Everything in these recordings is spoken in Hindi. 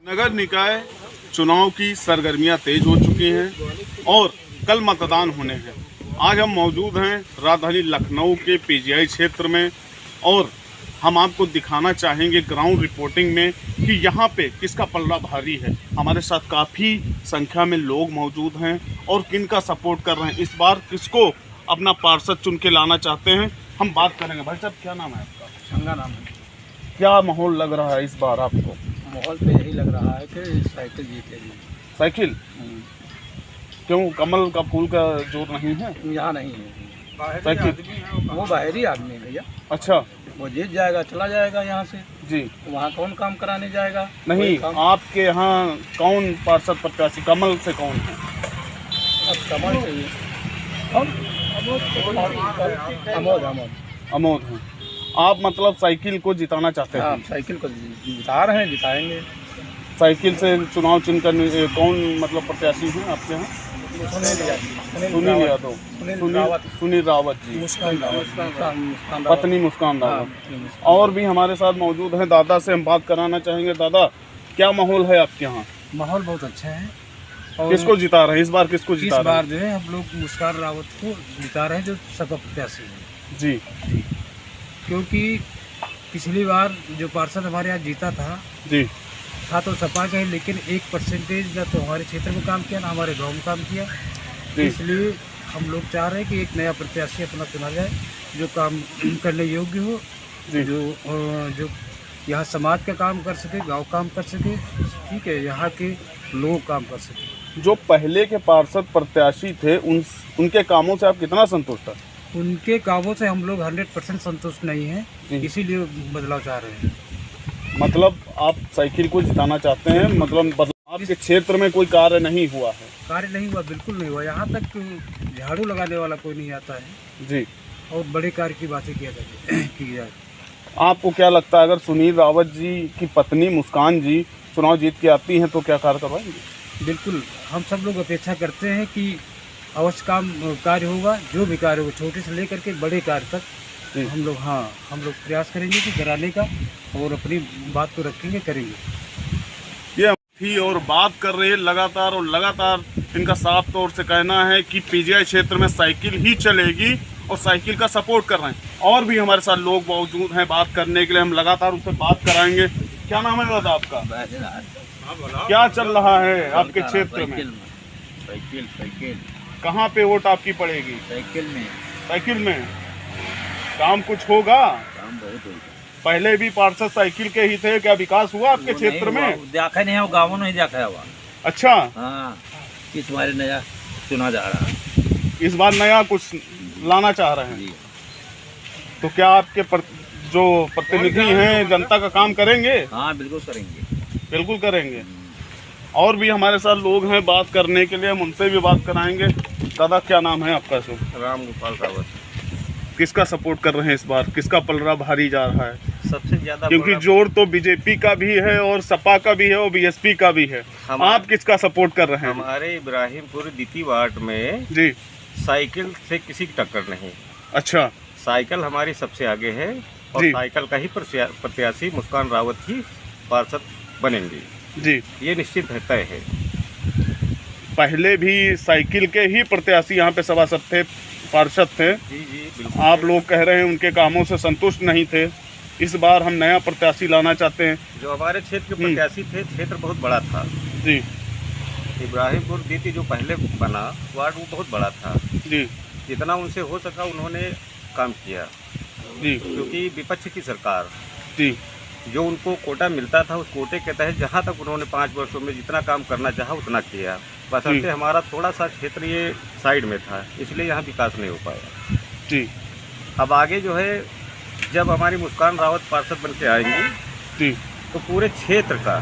नगर निकाय चुनाव की सरगर्मियां तेज हो चुकी हैं और कल मतदान होने हैं। आज हम मौजूद हैं राजधानी लखनऊ के पीजीआई क्षेत्र में और हम आपको दिखाना चाहेंगे ग्राउंड रिपोर्टिंग में कि यहाँ पे किसका पलड़ा भारी है। हमारे साथ काफ़ी संख्या में लोग मौजूद हैं और किनका सपोर्ट कर रहे हैं, इस बार किसको अपना पार्षद चुन के लाना चाहते हैं, हम बात करेंगे। भाई साहब, क्या नाम है आपका? छंगा नाम है। क्या माहौल लग रहा है इस बार आपको? माहौल तो यही लग रहा है कि साइकिल जीतेगी। साइकिल? क्यों, कमल का फूल का जोर नहीं है? यहाँ नहीं है साइकिल वो बाहरी आदमी है भैया। अच्छा, वो जीत जाएगा, चला जाएगा यहाँ से। जी। वहाँ कौन काम कराने जाएगा? नहीं, आपके यहाँ कौन पार्षद प्रत्याशी कमल से कौन है? अब कमल चाहिए। अमोद अमोद अमोद हैं। आप मतलब साइकिल को जिताना चाहते हैं? हाँ, साइकिल को जिता रहे हैं, जिताएंगे। साइकिल से चुनाव चिन्ह कौन मतलब प्रत्याशी हैं आपके यहाँ? सुनील यादव, सुनील रावत जी, पत्नी मुस्कान रावत। और भी हमारे साथ मौजूद हैं, दादा से हम बात कराना चाहेंगे। दादा, क्या माहौल है आपके यहाँ? माहौल बहुत अच्छा है। और किसको जिता रहे हैं इस बार? किसको जिता इस रहे हैं? बार जो है हम लोग मुस्कान रावत को जिता रहे हैं, जो सबका प्रत्याशी है जी। क्योंकि पिछली बार जो पार्षद हमारे यहाँ जीता था जी तो सपा का है, लेकिन 1% ना तो हमारे क्षेत्र में काम किया, ना हमारे गांव में काम किया। जी। इसलिए हम लोग चाह रहे हैं कि एक नया प्रत्याशी अपना चुना जाए जो काम करने योग्य हो, जी। जो यहाँ समाज का काम कर सके, गांव काम कर सके, ठीक है, यहाँ के लोग काम कर सके। जो पहले के पार्षद प्रत्याशी थे उनके कामों से आप कितना संतुष्ट हैं? उनके कामों से हम लोग 100% संतुष्ट नहीं हैं, जी। इसीलिए बदलाव चाह रहे हैं। मतलब आप साइकिल को जिताना चाहते हैं, मतलब आपके क्षेत्र में कोई कार्य नहीं हुआ है? कार्य नहीं हुआ, बिल्कुल नहीं हुआ। यहाँ तक झाड़ू लगाने वाला कोई नहीं आता है जी। और बड़े कार्य की बातें की जाए। आपको क्या लगता है अगर सुनील रावत जी की पत्नी मुस्कान जी चुनाव जीत के आती हैं तो क्या कार्य करवाएंगे? बिल्कुल, हम सब लोग अपेक्षा करते हैं कि अवश्य कार्य होगा, जो भी कार्य होगा, छोटे से लेकर के बड़े कार्य तक हम लोग प्रयास करेंगे कि कराने का, और अपनी बात को रखेंगे, करेंगे। ये थी और बात कर रहे हैं लगातार इनका साफ तौर से कहना है कि पीजीआई क्षेत्र में साइकिल ही चलेगी और साइकिल का सपोर्ट कर रहे हैं। और भी हमारे साथ लोग मौजूद हैं बात करने के लिए, हम लगातार उससे बात कराएंगे। क्या नाम है दादा आपका? क्या चल रहा है आपके क्षेत्र में? साइकिल कहाँ पे वोट आपकी पड़ेगी? साइकिल में काम कुछ होगा? काम बहुत होगा। पहले भी पार्षद साइकिल के ही थे, क्या विकास हुआ आपके क्षेत्र में? देखा नहीं है, गाँव नहीं देखा है। अच्छा, हाँ, इस बार नया चुना जा रहा है। इस बार नया कुछ लाना चाह रहे हैं, तो क्या आपके जो प्रतिनिधि हैं जनता का काम करेंगे? हाँ, बिल्कुल करेंगे। बिल्कुल करेंगे। और भी हमारे साथ लोग हैं बात करने के लिए, हम उनसे भी बात कराएंगे। दादा, क्या नाम है आपका? शुभ राम गोपाल रावत। किसका सपोर्ट कर रहे हैं इस बार? किसका पलड़ा भारी जा रहा है? सबसे ज्यादा, क्योंकि जोर तो बीजेपी का भी है और सपा का भी है और बीएसपी का भी है। आप किसका सपोर्ट कर रहे हैं? हमारे इब्राहिमपुर द्वितीय वार्ड में जी साइकिल से किसी की टक्कर नहीं। अच्छा, साइकिल हमारी सबसे आगे है और जी। साइकिल का ही प्रत्याशी मुस्कान रावत ही पार्षद बनेंगे, जी। ये निश्चित तय है। पहले भी साइकिल के ही प्रत्याशी यहाँ पे सभासद थे, पार्षद थे। जी जी, बिल्कुल। आप लोग कह रहे हैं उनके कामों से संतुष्ट नहीं थे, इस बार हम नया प्रत्याशी लाना चाहते हैं। जो हमारे क्षेत्र के प्रत्याशी थे, क्षेत्र बहुत बड़ा था। जी। इब्राहिमपुर द्वितीय जो पहले बना वार्ड, वो बहुत बड़ा था। जी। जितना उनसे हो सका उन्होंने काम किया। जी। क्योंकि विपक्ष की सरकार, जी। जो उनको कोटा मिलता था, उस कोटे के तहत जहाँ तक उन्होंने 5 वर्षों में जितना काम करना चाहा उतना किया। बशर्ते हमारा थोड़ा सा क्षेत्र ये साइड में था, इसलिए यहाँ विकास नहीं हो पाया। जी। अब आगे जो है, जब हमारी मुस्कान रावत पार्षद बन के आएंगी, जी, तो पूरे क्षेत्र का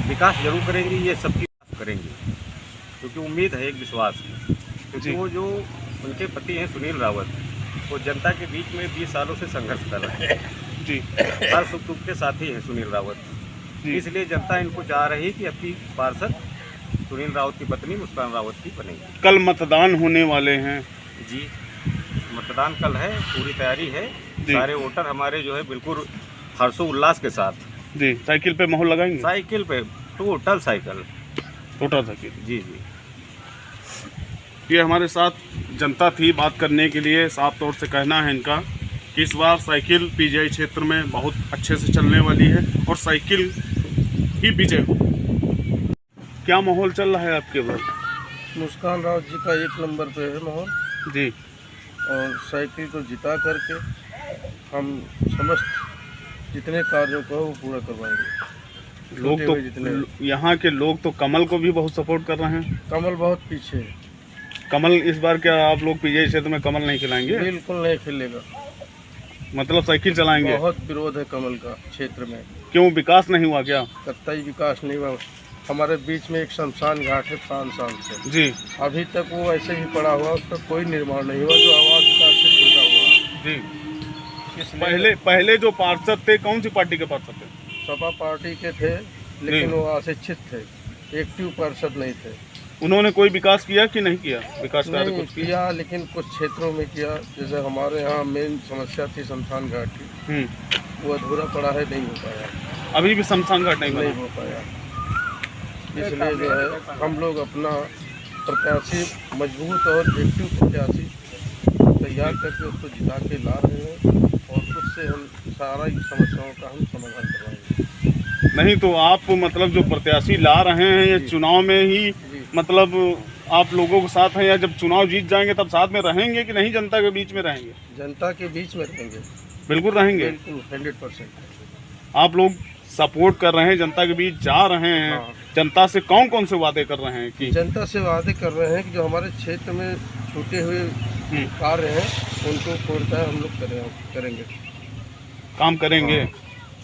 विकास जरूर करेंगी, ये सबकी बात करेंगी, क्योंकि उम्मीद है, एक विश्वास है। क्योंकि वो जो उनके पति हैं सुनील रावत, वो जनता के बीच में 20 सालों से संघर्ष कर रहे हैं। जी। हर सुख दुख के साथी हैं सुनील रावत, इसलिए जनता इनको चाह रही कि अपनी पार्षद सुनील रावत की पत्नी मुस्कान रावत की बनेगी। कल मतदान होने वाले हैं। जी, मतदान कल है, पूरी तैयारी है। सारे वोटर हमारे जो है बिल्कुल हर्षोल्लास के साथ जी साइकिल पे मोहर लगाएंगे। साइकिल पे टोटल साइकिल। Total cycle. जी जी। ये हमारे साथ जनता थी बात करने के लिए। साफ तौर से कहना है इनका कि इस बार साइकिल पीजीआई क्षेत्र में बहुत अच्छे से चलने वाली है और साइकिल ही विजय हो। क्या माहौल चल रहा है आपके पास? मुस्कान रावत जी का 1 नंबर पे है माहौल जी। और साइकिल को जिता करके हम समस्त जितने कार्यों को वो पूरा करवाएंगे। लोग तो जितने यहाँ के लोग तो कमल को भी बहुत सपोर्ट कर रहे हैं। कमल बहुत पीछे है। कमल इस बार क्या आप लोग पीजीआई क्षेत्र में कमल नहीं खिलाएंगे? बिल्कुल नहीं खेलेगा। मतलब साइकिल चलाएंगे? बहुत विरोध है कमल का क्षेत्र में। क्यों, विकास नहीं हुआ क्या? कतई विकास नहीं हुआ। हमारे बीच में एक शमशान घाट है 5 साल से जी। अभी तक वो ऐसे ही पड़ा हुआ, उसका कोई निर्माण नहीं हुआ जो आवास विकास से छूटा हुआ। जी। इसलिए पहले जो पार्षद थे कौन सी पार्टी के पार्षद थे? सपा पार्टी के थे, लेकिन वो अशिक्षित थे, एक्टिव पार्षद नहीं थे। उन्होंने कोई विकास किया कि नहीं किया? विकास कार्य नहीं कुछ किया, लेकिन कुछ क्षेत्रों में किया। जैसे हमारे यहाँ मेन समस्या थी शमशान घाट की, वो अधूरा पड़ा है, नहीं हो पाया। अभी भी शमशान घाट नहीं नहीं हो पाया। इसलिए जो है हम लोग अपना प्रत्याशी मजबूत और एक्टिव प्रत्याशी तैयार करके उसको जिता के ला रहे हैं और उससे हम सारा समस्याओं का हम समाधान करवाएंगे। नहीं तो आप मतलब जो प्रत्याशी ला रहे हैं ये चुनाव में ही मतलब आप लोगों के साथ हैं, या जब चुनाव जीत जाएंगे तब साथ में रहेंगे कि नहीं? जनता के बीच में रहेंगे? जनता के बीच में रहेंगे। बिल्कुल रहेंगे। बिल्कुल 100%। आप लोग सपोर्ट कर रहे हैं, जनता के बीच जा रहे हैं। हाँ। जनता से कौन कौन से वादे कर रहे हैं कि? जनता से वादे कर रहे हैं कि जो हमारे क्षेत्र में छूटे हुए कार्य हैं उनको पूर्णतः हम लोग करेंगे, काम करेंगे। हाँ।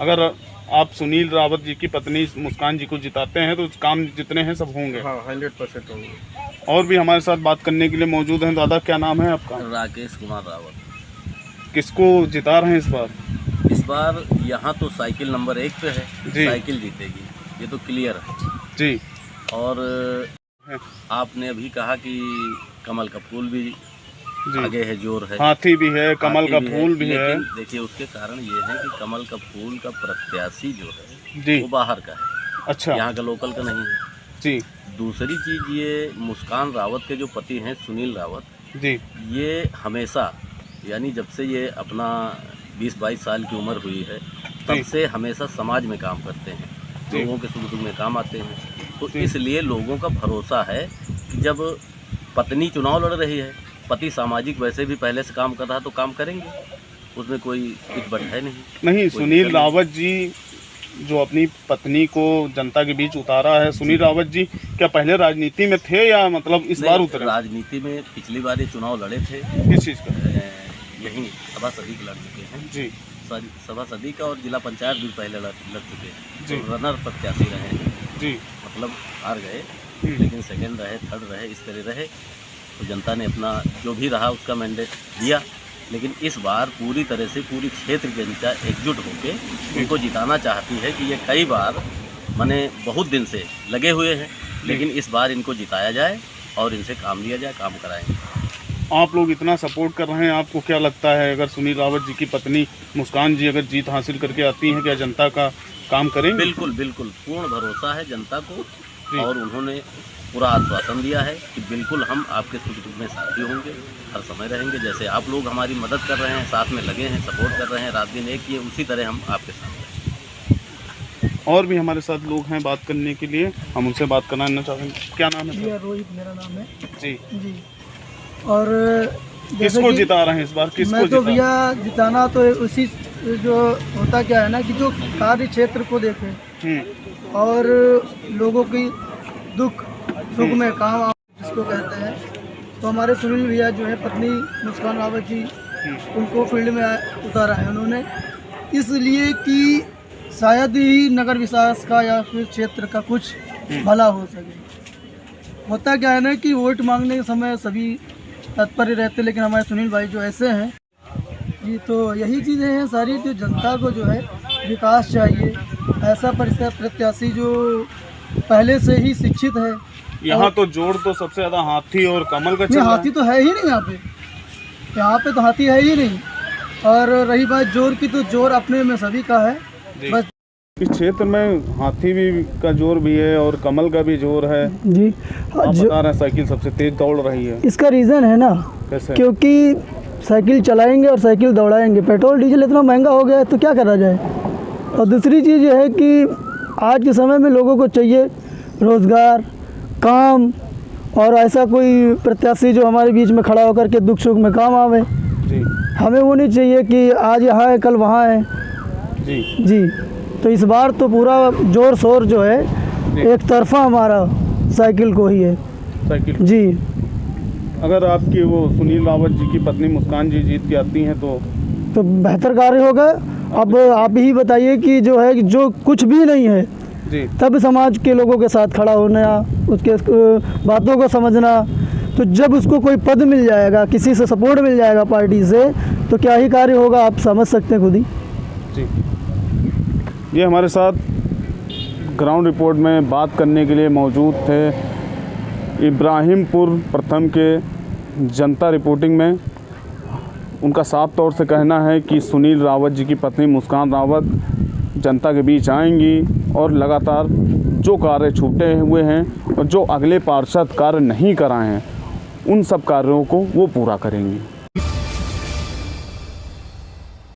अगर आप सुनील रावत जी की पत्नी मुस्कान जी को जिताते हैं तो काम जितने हैं सब होंगे। हाँ 100% होंगे। और भी हमारे साथ बात करने के लिए मौजूद हैं। दादा क्या नाम है आपका? राकेश कुमार रावत। किसको जिता रहे हैं इस बार? इस बार यहाँ तो साइकिल नंबर 1 पे है, जी। साइकिल जीतेगी, ये तो क्लियर है जी। और आपने अभी कहा कि कमल का फूल भी जी। आगे है, जोर है, हाथी भी है, कमल हाथी का भी फूल भी है। लेकिन देखिए उसके कारण ये है कि कमल का फूल का प्रत्याशी जो है जी। वो बाहर का है, अच्छा। यहाँ का लोकल का नहीं है। जी दूसरी चीज़, ये मुस्कान रावत के जो पति हैं सुनील रावत, जी। ये हमेशा यानी जब से ये अपना 20-22 साल की उम्र हुई है तब से हमेशा समाज में काम करते हैं, लोगों के सुख दुख में काम आते हैं। तो इसलिए लोगों का भरोसा है कि जब पत्नी चुनाव लड़ रही है, पति सामाजिक वैसे भी पहले से काम कर रहा तो काम करेंगे, उसमें कोई इटबट है नहीं। सुनील रावत जी जो अपनी पत्नी को जनता के बीच उतारा है, सुनील रावत जी क्या पहले राजनीति में थे या मतलब इस बार उतरे? राजनीति में पिछली बार ये चुनाव लड़े थे। किस चीज़ का? यही सभा सदी लड़ चुके हैं जी। सभा सदी का, और जिला पंचायत भी पहले लड़ चुके हैं। जी। तो रनर प्रत्याशी रहे हैं जी। मतलब हार गए, लेकिन सेकंड रहे, थर्ड रहे, इस तरह रहे। तो जनता ने अपना जो भी रहा उसका मैंडेट दिया, लेकिन इस बार पूरी तरह से पूरी क्षेत्र की जनता एकजुट होकर उनको जिताना चाहती है कि ये कई बार माने बहुत दिन से लगे हुए हैं, लेकिन इस बार इनको जिताया जाए और इनसे काम लिया जाए, काम कराएंगे। आप लोग इतना सपोर्ट कर रहे हैं, आपको क्या लगता है अगर सुनील रावत जी की पत्नी मुस्कान जी अगर जीत हासिल करके आती हैं, क्या जनता का काम करेंगे? बिल्कुल बिल्कुल, पूर्ण भरोसा है जनता को, और उन्होंने पूरा आश्वासन दिया है कि बिल्कुल हम आपके सुख दुख में साथी होंगे, हर समय रहेंगे। जैसे आप लोग हमारी मदद कर रहे हैं, साथ में लगे हैं, सपोर्ट कर रहे हैं, रात दिन एक किए, उसी तरह हम आपके साथ हैं। और भी हमारे साथ लोग हैं बात करने के लिए, हम उनसे बात कराना चाहेंगे। क्या नाम है सर? रोहित मेरा नाम है जी। जी। और किसको जिता रहे हैं इस बार? किसको मैं तो भैया जिताना तो उसी जो होता क्या है ना कि जो कार्य क्षेत्र को देखे और लोगों की दुख सुख में काम जिसको कहते हैं, तो हमारे सुनील भैया जो है पत्नी मुस्कान रावत जी उनको फील्ड में उतारा है उन्होंने, इसलिए कि शायद ही नगर विकास का या फिर क्षेत्र का कुछ भला हो सके। होता क्या है ना कि वोट मांगने के समय सभी तत्पर रहते, लेकिन हमारे सुनील भाई जो ऐसे हैं जी, तो यही चीज़ें हैं सारी, जो जनता को जो है विकास चाहिए, ऐसा प्रत्याशी जो पहले से ही शिक्षित है। यहाँ तो जोड़ तो सबसे ज़्यादा हाथी और कमल का चल रहा है। हाथी तो है ही नहीं यहाँ पे तो हाथी है ही नहीं। और रही बात जोर की, तो जोर अपने में सभी का है, बस इस क्षेत्र में हाथी भी का जोर भी है और कमल का भी जोर है। जी आप बता रहे हैं साइकिल सबसे तेज दौड़ रही है, इसका रीज़न है ना, कैसे? क्योंकि साइकिल चलाएंगे और साइकिल दौड़ाएंगे, पेट्रोल डीजल इतना महंगा हो गया है तो क्या करा जाए। और दूसरी चीज़ ये है कि आज के समय में लोगों को चाहिए रोज़गार, काम, और ऐसा कोई प्रत्याशी जो हमारे बीच में खड़ा होकर के दुख सुख में काम आवे। जी हमें वो नहीं चाहिए कि आज यहाँ है कल वहाँ है। जी जी, तो इस बार तो पूरा जोर शोर जो है एक तरफा हमारा साइकिल को ही है। साइकिल जी, अगर आपकी वो सुनील रावत जी की पत्नी मुस्कान जी जीत के आती हैं तो बेहतर कार्य होगा। अब आप ही बताइए कि जो है जो कुछ भी नहीं है जी तब समाज के लोगों के साथ खड़ा होना, उसके बातों को समझना, तो जब उसको कोई पद मिल जाएगा, किसी से सपोर्ट मिल जाएगा पार्टी से, तो क्या ही कार्य होगा, आप समझ सकते हैं खुद ही। जी। ये हमारे साथ ग्राउंड रिपोर्ट में बात करने के लिए मौजूद थे इब्राहिमपुर प्रथम के जनता रिपोर्टिंग में। उनका साफ तौर से कहना है कि सुनील रावत जी की पत्नी मुस्कान रावत जनता के बीच आएंगी और लगातार जो कार्य छूटे हुए हैं और जो अगले पार्षद कार्य नहीं कराए हैं उन सब कार्यों को वो पूरा करेंगी।